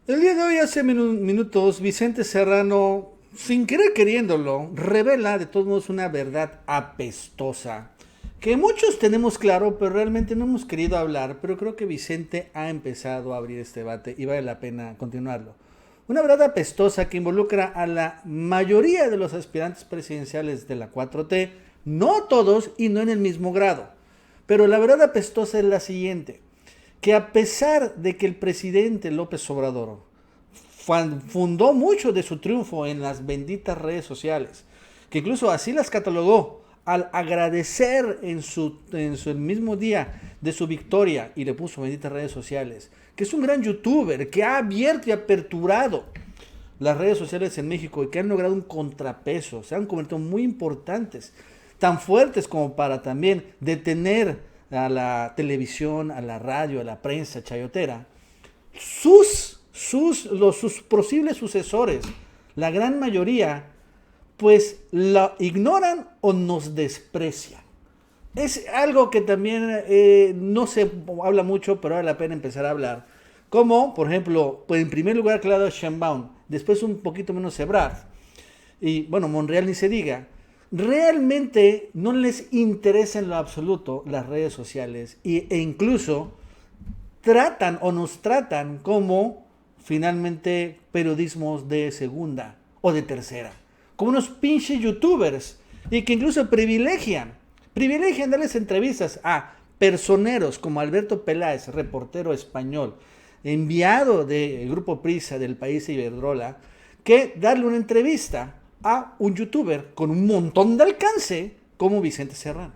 El día de hoy, hace minutos, Vicente Serrano, sin querer queriéndolo, revela de todos modos una verdad apestosa, que muchos tenemos claro, pero realmente no hemos querido hablar, pero creo que Vicente ha empezado a abrir este debate y vale la pena continuarlo. Una verdad apestosa que involucra a la mayoría de los aspirantes presidenciales de la 4T, no todos y no en el mismo grado. Pero la verdad apestosa es la siguiente, que a pesar de que el presidente López Obrador fundó mucho de su triunfo en las benditas redes sociales, que incluso así las catalogó, al agradecer en su el mismo día de su victoria, y le puso benditas redes sociales, que es un gran youtuber, que ha abierto y aperturado las redes sociales en México y que han logrado un contrapeso, se han convertido muy importantes, tan fuertes como para también detener a la televisión, a la radio, a la prensa chayotera. Sus posibles sucesores, la gran mayoría, pues la ignoran o nos desprecian. Es algo que también no se habla mucho, pero vale la pena empezar a hablar. Como, por ejemplo, pues en primer lugar, Claudia Sheinbaum, después un poquito menos Ebrard, y bueno, Monreal ni se diga, realmente no les interesa en lo absoluto las redes sociales e incluso tratan o nos tratan como finalmente periodismos de segunda o de tercera, como unos pinches youtubers y que incluso privilegian darles entrevistas a personeros como Alberto Peláez, reportero español, enviado del Grupo Prisa del país Iberdrola, que darle una entrevista a un youtuber con un montón de alcance como Vicente Serrano.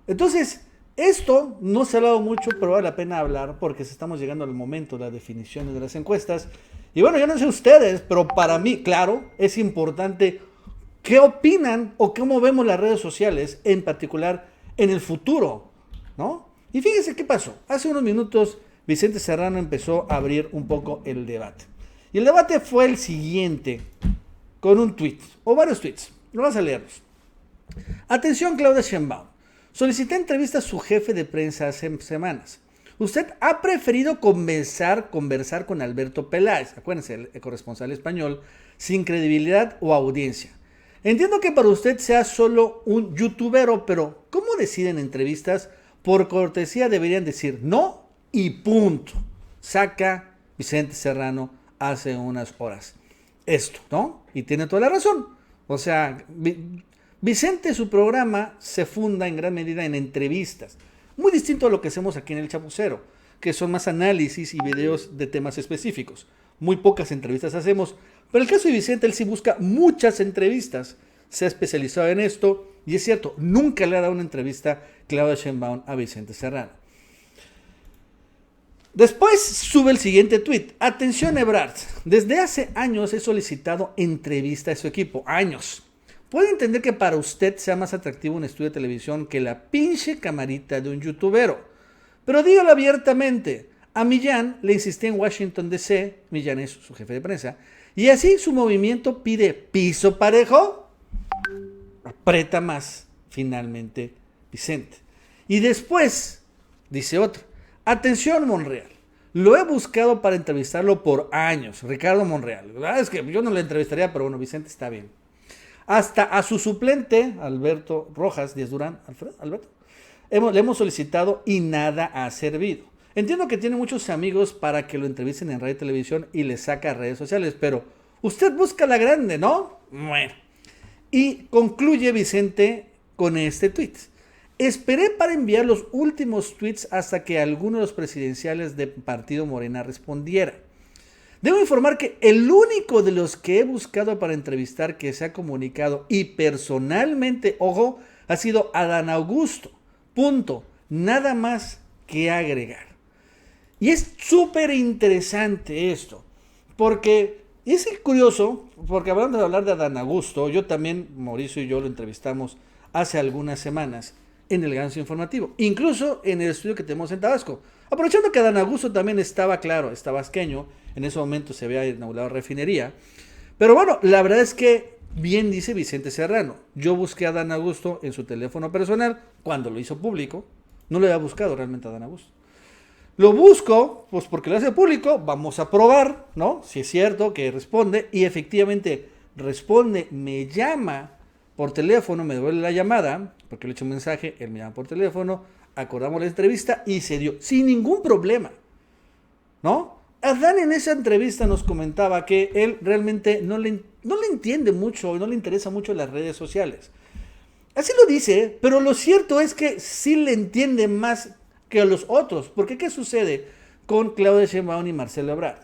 Entonces, esto no se ha hablado mucho, pero vale la pena hablar porque estamos llegando al momento de las definiciones de las encuestas. Y bueno, yo no sé ustedes, pero para mí, claro, es importante qué opinan o cómo vemos las redes sociales, en particular en el futuro, ¿no? Y fíjense qué pasó. Hace unos minutos Vicente Serrano empezó a abrir un poco el debate. Y el debate fue el siguiente, con un tweet, o varios tweets. Vamos a leerlos. Atención, Claudia Sheinbaum. Solicité entrevista a su jefe de prensa hace semanas. Usted ha preferido conversar con Alberto Peláez, acuérdense, el corresponsal español, sin credibilidad o audiencia. Entiendo que para usted sea solo un youtubero, pero ¿cómo deciden entrevistas? Por cortesía deberían decir no y punto. Saca Vicente Serrano hace unas horas. Esto, ¿no? Y tiene toda la razón. O sea, Vicente, su programa se funda en gran medida en entrevistas. Muy distinto a lo que hacemos aquí en El Chapucero, que son más análisis y videos de temas específicos. Muy pocas entrevistas hacemos, pero en el caso de Vicente, él sí busca muchas entrevistas. Se ha especializado en esto y es cierto, nunca le ha dado una entrevista Claudia Sheinbaum a Vicente Serrano. Después sube el siguiente tweet. Atención, Ebrard. Desde hace años he solicitado entrevista a su equipo. Años. Puede entender que para usted sea más atractivo un estudio de televisión que la pinche camarita de un youtubero. Pero dígalo abiertamente. A Millán le insistí en Washington DC, Millán es su jefe de prensa, y así su movimiento pide piso parejo. Aprieta más, finalmente, Vicente. Y después, dice otro, atención Monreal, lo he buscado para entrevistarlo por años, Ricardo Monreal. Es que yo no lo entrevistaría, pero bueno, Vicente está bien. Hasta a su suplente, Alberto Rojas Díaz Durán, Alberto, le hemos solicitado y nada ha servido. Entiendo que tiene muchos amigos para que lo entrevisten en radio y televisión y le saca a redes sociales, pero usted busca la grande, ¿no? Bueno. Y concluye Vicente con este tweet. Esperé para enviar los últimos tweets hasta que alguno de los presidenciales del partido Morena respondiera. Debo informar que el único de los que he buscado para entrevistar que se ha comunicado y personalmente, ojo, ha sido Adán Augusto. Punto. Nada más que agregar. Y es súper interesante esto, porque es curioso, porque hablando de hablar de Adán Augusto, yo también, Mauricio y yo lo entrevistamos hace algunas semanas en el Ganso Informativo, incluso en el estudio que tenemos en Tabasco. Aprovechando que Adán Augusto también estaba, claro, estaba tabasqueño, en ese momento se había inaugurado refinería, pero bueno, la verdad es que bien dice Vicente Serrano, yo busqué a Adán Augusto en su teléfono personal cuando lo hizo público, no lo había buscado realmente a Adán Augusto. Lo busco, pues porque lo hace público, vamos a probar, ¿no? Si es cierto que responde, y efectivamente responde, me llama por teléfono, me devuelve la llamada, porque le he hecho un mensaje, él me llama por teléfono, acordamos la entrevista y se dio sin ningún problema, ¿no? Adán en esa entrevista nos comentaba que él realmente no le entiende mucho, no le interesa mucho las redes sociales. Así lo dice, pero lo cierto es que sí le entiende más que a los otros. Porque ¿qué sucede con Claudia Sheinbaum y Marcelo Ebrard?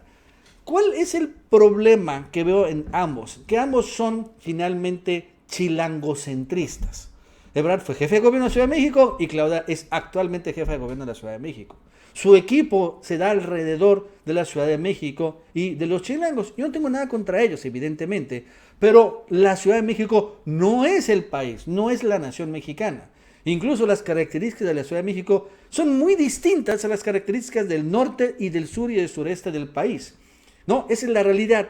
¿Cuál es el problema que veo en ambos? Que ambos son finalmente chilangocentristas. Ebrard fue jefe de gobierno de la Ciudad de México y Claudia es actualmente jefa de gobierno de la Ciudad de México. Su equipo se da alrededor de la Ciudad de México y de los chilangos. Yo no tengo nada contra ellos, evidentemente, pero la Ciudad de México no es el país, no es la nación mexicana. Incluso las características de la Ciudad de México son muy distintas a las características del norte y del sur y del sureste del país. No, esa es la realidad.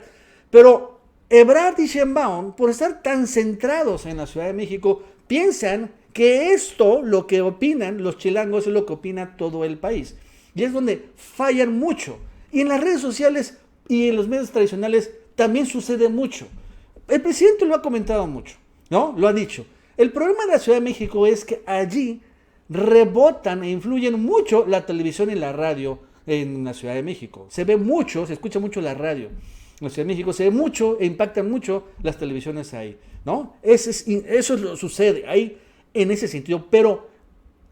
Pero Ebrard y Sheinbaum, por estar tan centrados en la Ciudad de México, piensan que esto, lo que opinan los chilangos, es lo que opina todo el país. Y es donde fallan mucho. Y en las redes sociales y en los medios tradicionales también sucede mucho. El presidente lo ha comentado mucho, ¿no? Lo ha dicho. El problema de la Ciudad de México es que allí rebotan e influyen mucho la televisión y la radio en la Ciudad de México. Se ve mucho, se escucha mucho la radio. En la Ciudad de México se ve mucho e impactan mucho las televisiones ahí, ¿no? Eso sucede ahí en ese sentido. Pero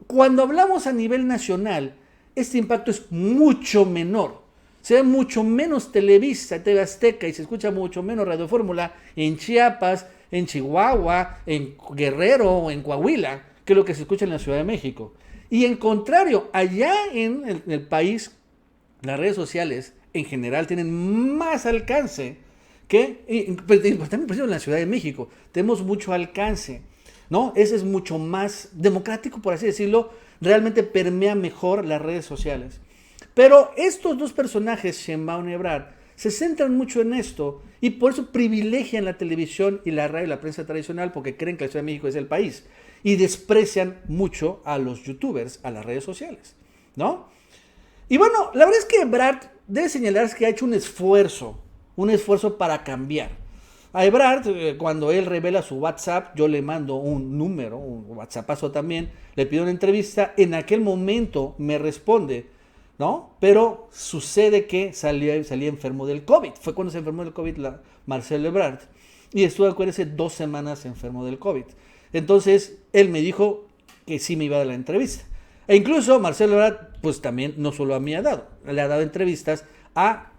cuando hablamos a nivel nacional, este impacto es mucho menor. Se ve mucho menos Televisa, TV Azteca y se escucha mucho menos Radio Fórmula en Chiapas, en Chihuahua, en Guerrero o en Coahuila que lo que se escucha en la Ciudad de México. Y en contrario, allá en el país, las redes sociales en general tienen más alcance pues también por ejemplo, en la Ciudad de México tenemos mucho alcance, ¿no? Ese es mucho más democrático, por así decirlo, realmente permea mejor las redes sociales. Pero estos dos personajes, Sheinbaum y Ebrard, se centran mucho en esto y por eso privilegian la televisión y la radio y la prensa tradicional porque creen que la Ciudad de México es el país y desprecian mucho a los youtubers, a las redes sociales, ¿no? Y bueno, la verdad es que Ebrard debe señalarse que ha hecho un esfuerzo para cambiar. A Ebrard, cuando él revela su WhatsApp, yo le mando un número, un WhatsAppazo también, le pido una entrevista, en aquel momento me responde, ¿no? Pero sucede que salía enfermo del COVID. Fue cuando se enfermó del COVID Marcelo Ebrard. Y estuvo, acuérdense, 2 semanas enfermo del COVID. Entonces, él me dijo que sí me iba a dar la entrevista. E incluso Marcelo Ebrard, pues también no solo a mí le ha dado entrevistas a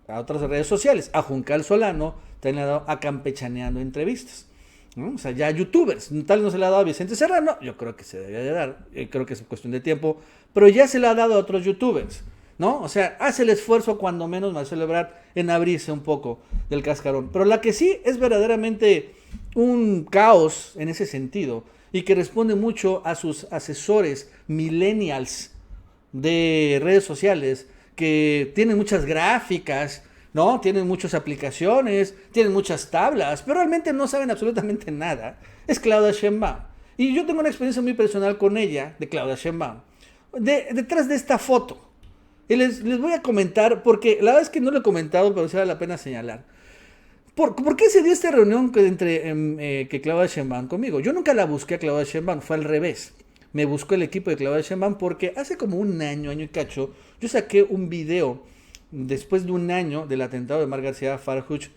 otras redes sociales. A Juncal Solano también le ha dado a Campechaneando entrevistas, ¿no? O sea, ya youtubers. Tal no se le ha dado a Vicente Serrano, yo creo que se debería de dar, creo que es cuestión de tiempo, pero ya se le ha dado a otros youtubers, ¿no? O sea, hace el esfuerzo cuando menos Marcelo Ebrard en abrirse un poco del cascarón. Pero la que sí es verdaderamente un caos en ese sentido y que responde mucho a sus asesores millennials de redes sociales que tienen muchas gráficas, ¿no? Tienen muchas aplicaciones, tienen muchas tablas, pero realmente no saben absolutamente nada. Es Claudia Sheinbaum. Y yo tengo una experiencia muy personal con ella, de Claudia Sheinbaum. Detrás de esta foto. Y les voy a comentar, porque la verdad es que no lo he comentado, pero sí vale la pena señalar. ¿Por qué se dio esta reunión que Claudia Sheinbaum conmigo? Yo nunca la busqué a Claudia Sheinbaum, fue al revés. Me buscó el equipo de Claudia Sheinbaum porque hace como un año y cacho, yo saqué un video después de un año del atentado de Omar García Harfuch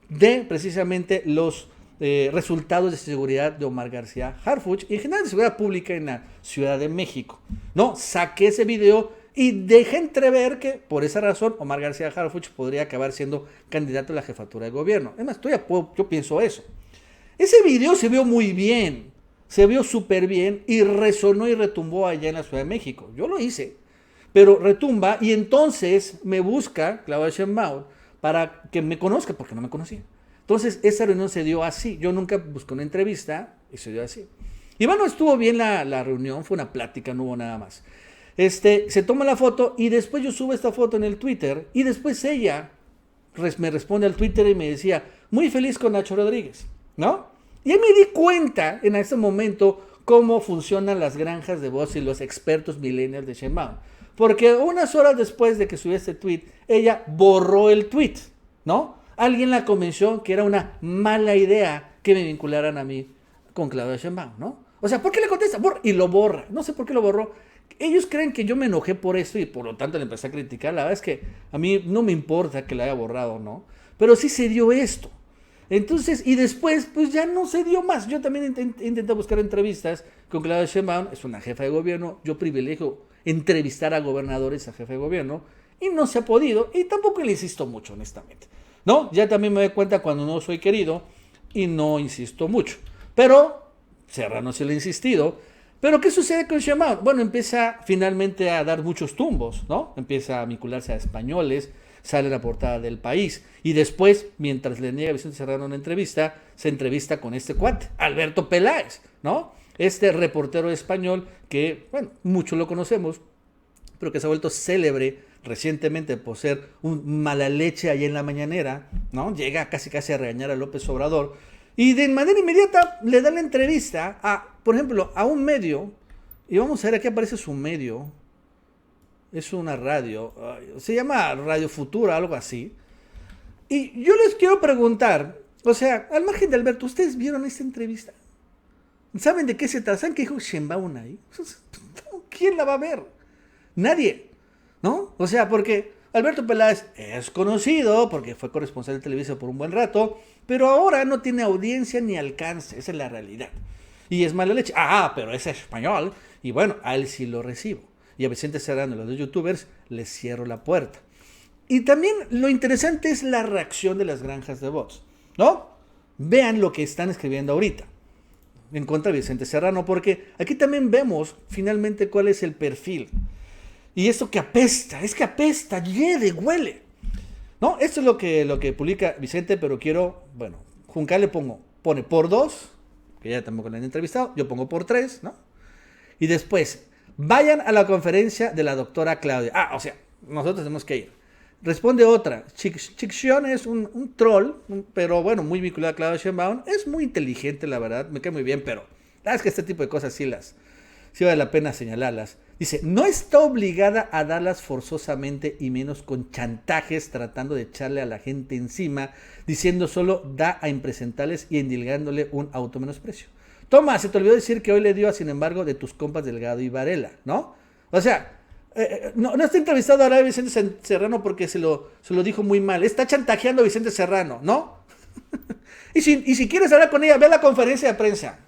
de precisamente los resultados de seguridad de Omar García Harfuch y en general de seguridad pública en la Ciudad de México, ¿no? Saqué ese video y dejé entrever que por esa razón Omar García Harfuch podría acabar siendo candidato a la jefatura de gobierno. Además, yo pienso eso. Ese video se vio muy bien, se vio súper bien y resonó y retumbó allá en la Ciudad de México. Yo lo hice, pero retumba y entonces me busca Claudia Sheinbaum para que me conozca porque no me conocía. Entonces esa reunión se dio así. Yo nunca busqué una entrevista y se dio así. Y bueno, estuvo bien la reunión, fue una plática, no hubo nada más. Se toma la foto y después yo subo esta foto en el Twitter y después ella me responde al Twitter y me decía, muy feliz con Nacho Rodríguez, ¿no? Y ahí me di cuenta en ese momento cómo funcionan las granjas de voz y los expertos millennials de Sheinbaum. Porque unas horas después de que subió este tweet, ella borró el tweet, ¿no? Alguien la convenció que era una mala idea que me vincularan a mí con Claudia Sheinbaum, ¿no? O sea, ¿por qué le contesta? Y lo borra. No sé por qué lo borró. Ellos creen que yo me enojé por esto y por lo tanto le empecé a criticar. La verdad es que a mí no me importa que la haya borrado, ¿no? Pero sí se dio esto. Entonces, y después, pues ya no se dio más. Yo también intenté buscar entrevistas con Claudia Sheinbaum, es una jefa de gobierno. Yo privilegio entrevistar a gobernadores, a jefe de gobierno, y no se ha podido, y tampoco le insisto mucho, honestamente. ¿No? Ya también me doy cuenta cuando no soy querido y no insisto mucho. Pero Serrano sí le ha insistido. Pero ¿qué sucede con Sheinbaum? Bueno, empieza finalmente a dar muchos tumbos, ¿no? Empieza a vincularse a españoles, sale en la portada del País. Y después, mientras le niega a Vicente Serrano una entrevista, se entrevista con este cuate, Alberto Peláez, ¿no? Este reportero español que, bueno, muchos lo conocemos, pero que se ha vuelto célebre recientemente por ser un mala leche allá en la mañanera, ¿no? Llega casi a regañar a López Obrador y de manera inmediata le da la entrevista a, por ejemplo, a un medio, y vamos a ver, aquí aparece su medio, es una radio, se llama Radio Futura, algo así, y yo les quiero preguntar, o sea, al margen de Alberto, ¿ustedes vieron esta entrevista? ¿Saben de qué se trata? ¿Saben qué dijo Sheinbaum ahí? ¿Quién la va a ver? Nadie, ¿no? O sea, porque Alberto Peláez es conocido, porque fue corresponsal de Televisa por un buen rato, pero ahora no tiene audiencia ni alcance, esa es la realidad. Y es mala leche. Pero es español, y bueno, a él sí lo recibo. Y a Vicente Serrano y los dos youtubers les cierro la puerta. Y también lo interesante es la reacción de las granjas de bots, ¿no? Vean lo que están escribiendo ahorita en contra de Vicente Serrano, porque aquí también vemos finalmente cuál es el perfil. Y esto que apesta, es que apesta, hiede, huele. ¿No? Esto es lo que publica Vicente, pero quiero, bueno, Juncal pone por 2, que ya tampoco le han entrevistado, yo pongo por 3, ¿no? Y después, vayan a la conferencia de la doctora Claudia. O sea, nosotros tenemos que ir. Responde otra, Chicción es un troll, pero bueno, muy vinculado a Claudia Sheinbaum. Es muy inteligente, la verdad, me cae muy bien, pero la verdad es que este tipo de cosas sí vale la pena señalarlas. Dice, no está obligada a darlas forzosamente y menos con chantajes tratando de echarle a la gente encima, diciendo solo da a impresentables y endilgándole un automenosprecio. Toma, se te olvidó decir que hoy le dio a, sin embargo, de tus compas Delgado y Varela, ¿no? O sea, no está entrevistado ahora a Vicente Serrano porque se lo dijo muy mal. Está chantajeando a Vicente Serrano, ¿no? y si quieres hablar con ella, ve a la conferencia de prensa.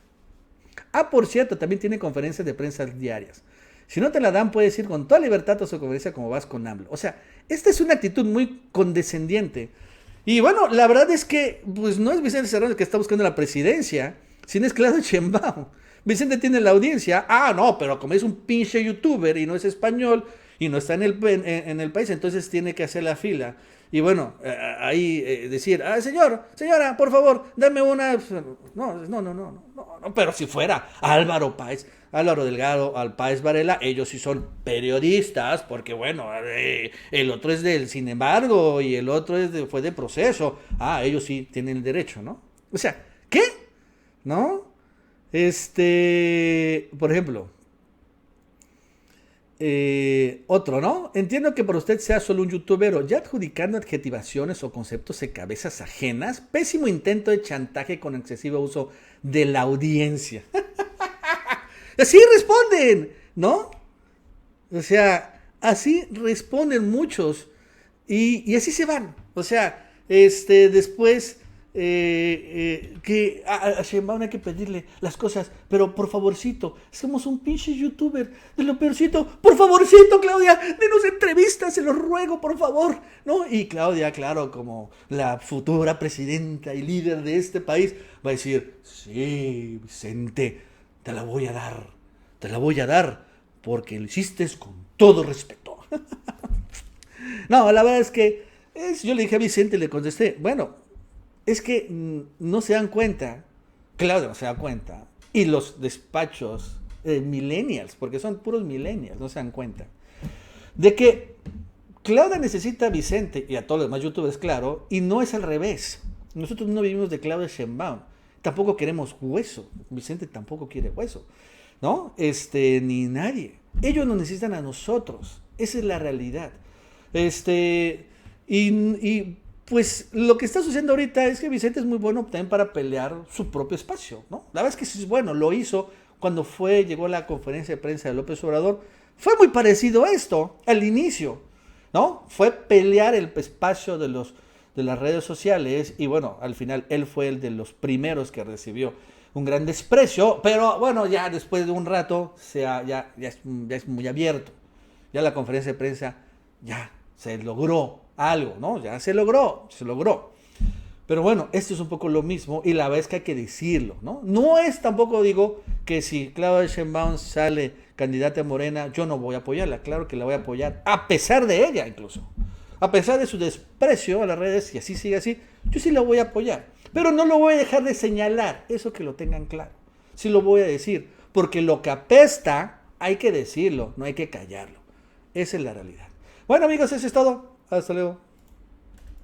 Por cierto, también tiene conferencias de prensa diarias. Si no te la dan, puedes ir con toda libertad a su conferencia como vas con AMLO. O sea, esta es una actitud muy condescendiente. Y bueno, la verdad es que pues no es Vicente Serrano el que está buscando la presidencia, sino es Claudia Sheinbaum. Vicente tiene la audiencia. No, pero como es un pinche youtuber y no es español y no está en el país, entonces tiene que hacer la fila. Y bueno, ahí decir, señora, por favor, dame una... No, pero si fuera Álvaro Delgado, al Páez Varela, ellos sí son periodistas, porque bueno, el otro es del Sin embargo, y el otro fue de Proceso. Ellos sí tienen el derecho, ¿no? O sea, ¿qué? ¿No? Por ejemplo, otro, ¿no? Entiendo que para usted sea solo un youtuber, ya adjudicando adjetivaciones o conceptos de cabezas ajenas, pésimo intento de chantaje con excesivo uso de la audiencia. Así responden, ¿no? O sea, así responden muchos y así se van. O sea, después que a Sheinbaum hay que pedirle las cosas, pero por favorcito, somos un pinche youtuber de lo peorcito, por favorcito, Claudia, denos entrevistas, se los ruego, por favor, ¿no? Y Claudia, claro, como la futura presidenta y líder de este país, va a decir, sí, Vicente, te la voy a dar, porque lo hiciste con todo respeto. No, la verdad es que yo le dije a Vicente, le contesté, bueno, es que no se dan cuenta, Claudia no se da cuenta, y los despachos millennials, porque son puros millennials, no se dan cuenta, de que Claudia necesita a Vicente y a todos los demás youtubers, claro, y no es al revés. Nosotros no vivimos de Claudia Sheinbaum, tampoco queremos hueso, Vicente tampoco quiere hueso, ¿no? Ni nadie. Ellos nos necesitan a nosotros. Esa es la realidad. Este, y pues lo que está sucediendo ahorita es que Vicente es muy bueno también para pelear su propio espacio, ¿no? La verdad es que sí es bueno, lo hizo cuando llegó la conferencia de prensa de López Obrador. Fue muy parecido a esto, al inicio, ¿no? Fue pelear el espacio de las redes sociales y bueno, al final él fue el de los primeros que recibió un gran desprecio, pero bueno, ya después de un rato ya es muy abierto. Ya la conferencia de prensa ya se logró algo, ¿no? Ya se logró, se logró. Pero bueno, esto es un poco lo mismo y la verdad es que hay que decirlo, ¿no? No es tampoco, digo, que si Claudia Sheinbaum sale candidata a Morena, yo no voy a apoyarla. Claro que la voy a apoyar, a pesar de ella incluso. A pesar de su desprecio a las redes, y así sigue así, yo sí la voy a apoyar. Pero no lo voy a dejar de señalar, eso que lo tengan claro. Sí lo voy a decir, porque lo que apesta hay que decirlo, no hay que callarlo. Esa es la realidad. Bueno amigos, eso es todo. Hasta luego.